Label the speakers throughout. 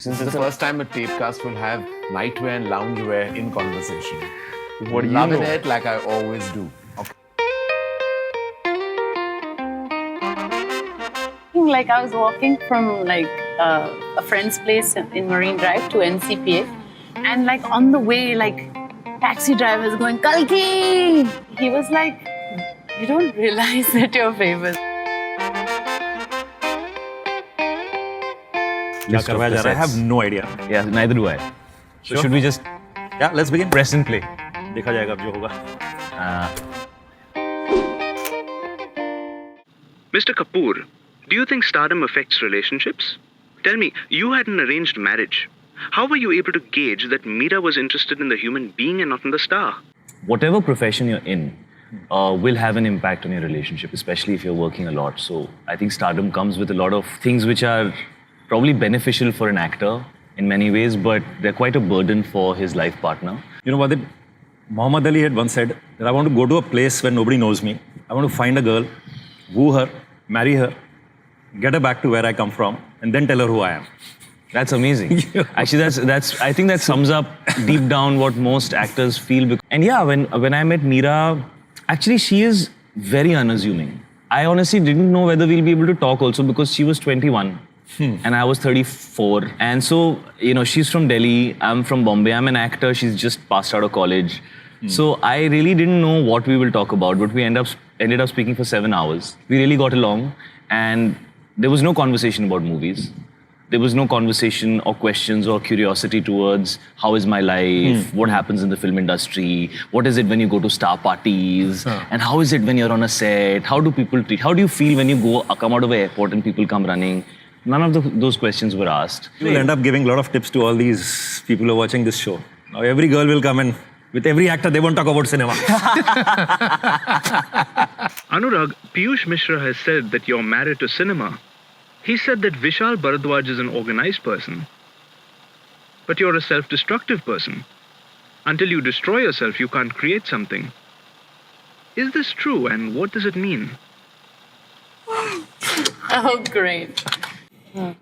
Speaker 1: Since it's the first time a TapeCast will have nightwear and loungewear in conversation.
Speaker 2: What do you
Speaker 1: Loving
Speaker 2: know?
Speaker 1: it like I always do. Okay.
Speaker 3: Like I was walking from a friend's place in Marine Drive to NCPA, and like on the way, like taxi drivers going Kalki. He was like, "You don't realize that you're famous."
Speaker 2: क्या करवाया जा रहा है? I have no idea.
Speaker 4: Yeah, neither do I. So
Speaker 2: Sure.
Speaker 4: should we just
Speaker 2: Yeah, let's begin.
Speaker 4: press and play?
Speaker 2: देखा जाएगा अब जो होगा.
Speaker 5: Mr. Kapoor, do you think stardom affects relationships? Tell me, you had an arranged marriage. How were you able to gauge that Meera was interested in the human being and not in the star?
Speaker 4: Whatever profession you're in will have an impact on your relationship, especially if you're working a lot. So I think stardom comes with a lot of things which are probably beneficial for an actor in many ways, but they're quite a burden for his life partner.
Speaker 2: You know what? Muhammad Ali had once said that I want to go to a place where nobody knows me. I want to find a girl, woo her, marry her, get her back to where I come from, and then tell her who I am.
Speaker 4: That's amazing. Actually, that's. I think that sums up deep down what most actors feel. And yeah, when I met Meera, actually she is very unassuming. I honestly didn't know whether we'll be able to talk also because she was 21. And I was 34. And so, you know, she's from Delhi, I'm from Bombay, I'm an actor, she's just passed out of college. So I really didn't know what we will talk about, but we ended up speaking for 7 hours. We really got along, and there was no conversation about movies. There was no conversation or questions or curiosity towards how is my life, what happens in the film industry, what is it when you go to star parties, and how is it when you're on a set, how do people treat, how do you feel when you come out of an airport and people come running? None of those questions were asked.
Speaker 2: You'll end up giving a lot of tips to all these people who are watching this show. Now every girl will come and with every actor they won't talk about cinema.
Speaker 5: Anurag, Piyush Mishra has said that you're married to cinema. He said that Vishal Bharadwaj is an organized person. But you're a self-destructive person. Until you destroy yourself, you can't create something. Is this true, and what does it mean?
Speaker 3: Oh, great.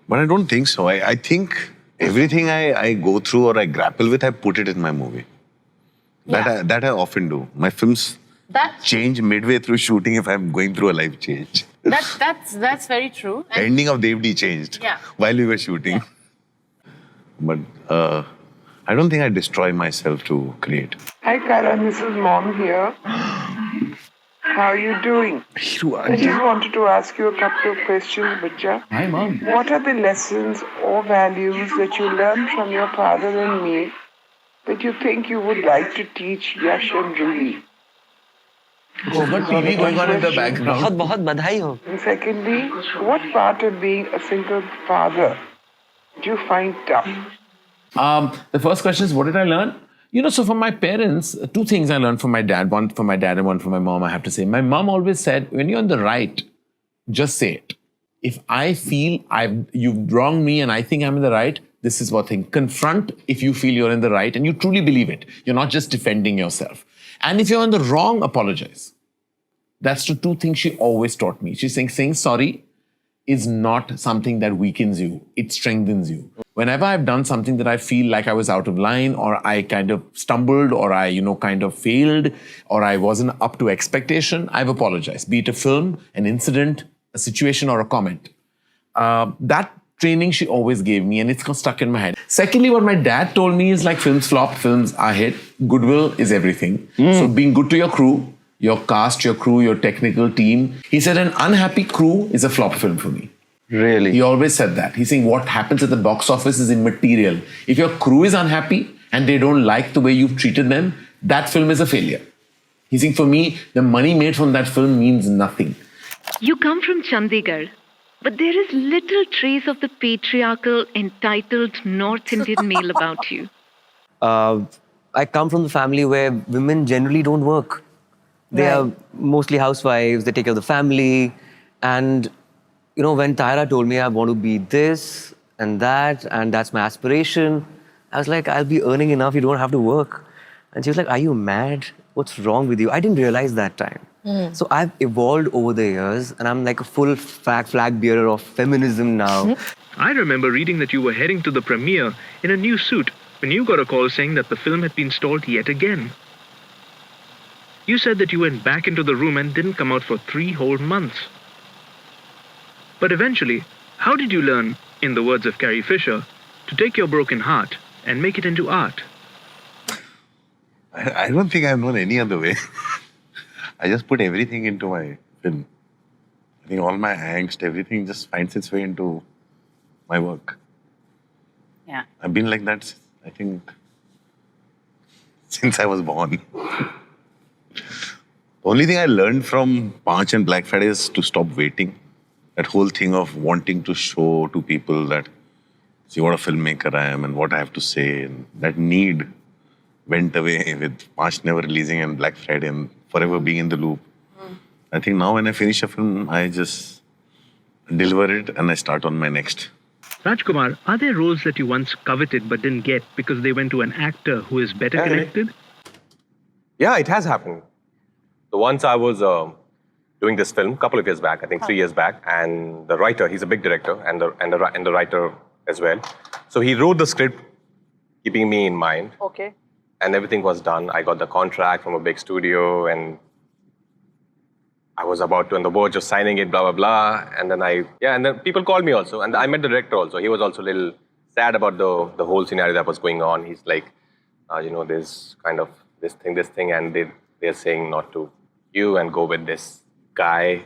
Speaker 6: But I don't think so. I think everything I go through or I grapple with, I put it in my movie. That I often do. My films change midway through shooting if I'm going through a life change.
Speaker 3: That's very true. And
Speaker 6: Ending of Devdi changed while we were shooting. But I don't think I destroy myself to create.
Speaker 7: Hi Karan, this is Mom here. How are you doing? I just wanted to ask you a couple of questions, Bacha.
Speaker 1: Hi, Mom.
Speaker 7: What are the lessons or values that you learned from your father and me that you think you would like to teach Yash and Ruhi?
Speaker 1: There's got TV going on in the background.
Speaker 8: बहुत बधाई हो.
Speaker 7: And secondly, what part of being a single father do you find tough?
Speaker 1: The first question is, what did I learn? You know, so from my parents, two things I learned from my dad. One from my dad and one from my mom, I have to say. My mom always said, when you're on the right, just say it. If I feel you've wronged me and I think I'm in the right, this is what thing. Confront if you feel you're in the right and you truly believe it. You're not just defending yourself. And if you're on the wrong, apologize. That's the two things she always taught me. She's saying sorry is not something that weakens you. It strengthens you. Whenever I've done something that I feel like I was out of line or I kind of stumbled or I, kind of failed or I wasn't up to expectation, I've apologized. Be it a film, an incident, a situation or a comment. That training she always gave me and it's stuck in my head. Secondly, what my dad told me is like films flop, films are hit. Goodwill is everything. So being good to your crew, your cast, your crew, your technical team. He said an unhappy crew is a flop film for me.
Speaker 8: Really?
Speaker 1: He always said that. He's saying what happens at the box office is immaterial. If your crew is unhappy and they don't like the way you've treated them, that film is a failure. He's saying for me, the money made from that film means nothing.
Speaker 9: You come from Chandigarh, but there is little trace of the patriarchal, entitled North Indian male about you.
Speaker 8: I come from the family where women generally don't work. They are mostly housewives, they take care of the family. And, when Tyra told me I want to be this and that's my aspiration, I was like, I'll be earning enough, you don't have to work. And she was like, are you mad? What's wrong with you? I didn't realize that time. So I've evolved over the years, and I'm like a full flag bearer of feminism now.
Speaker 5: I remember reading that you were heading to the premiere in a new suit when you got a call saying that the film had been stalled yet again. You said that you went back into the room and didn't come out for 3 whole months. But eventually, how did you learn, in the words of Carrie Fisher, to take your broken heart and make it into art?
Speaker 6: I don't think I've known any other way. I just put everything into my film. I think all my angst, everything just finds its way into my work.
Speaker 3: Yeah.
Speaker 6: I've been like that, I think, since I was born. The only thing I learned from Panch and Black Friday is to stop waiting. That whole thing of wanting to show to people that, see what a filmmaker I am and what I have to say. And that need went away with Panch never releasing and Black Friday and forever being in the loop. I think now when I finish a film, I just deliver it and I start on my next.
Speaker 5: Rajkumar, are there roles that you once coveted but didn't get because they went to an actor who is better connected?
Speaker 10: Yeah, it has happened. So once I was doing this film a couple of years back, I think 3 years back, and the writer, he's a big director, and the writer as well. So he wrote the script keeping me in mind.
Speaker 3: Okay.
Speaker 10: And everything was done. I got the contract from a big studio, and I was about to on the verge of signing it, blah, blah, blah. And then people called me also. And I met the director also. He was also a little sad about the whole scenario that was going on. He's like, there's kind of this thing, and they're saying not to you and go with this guy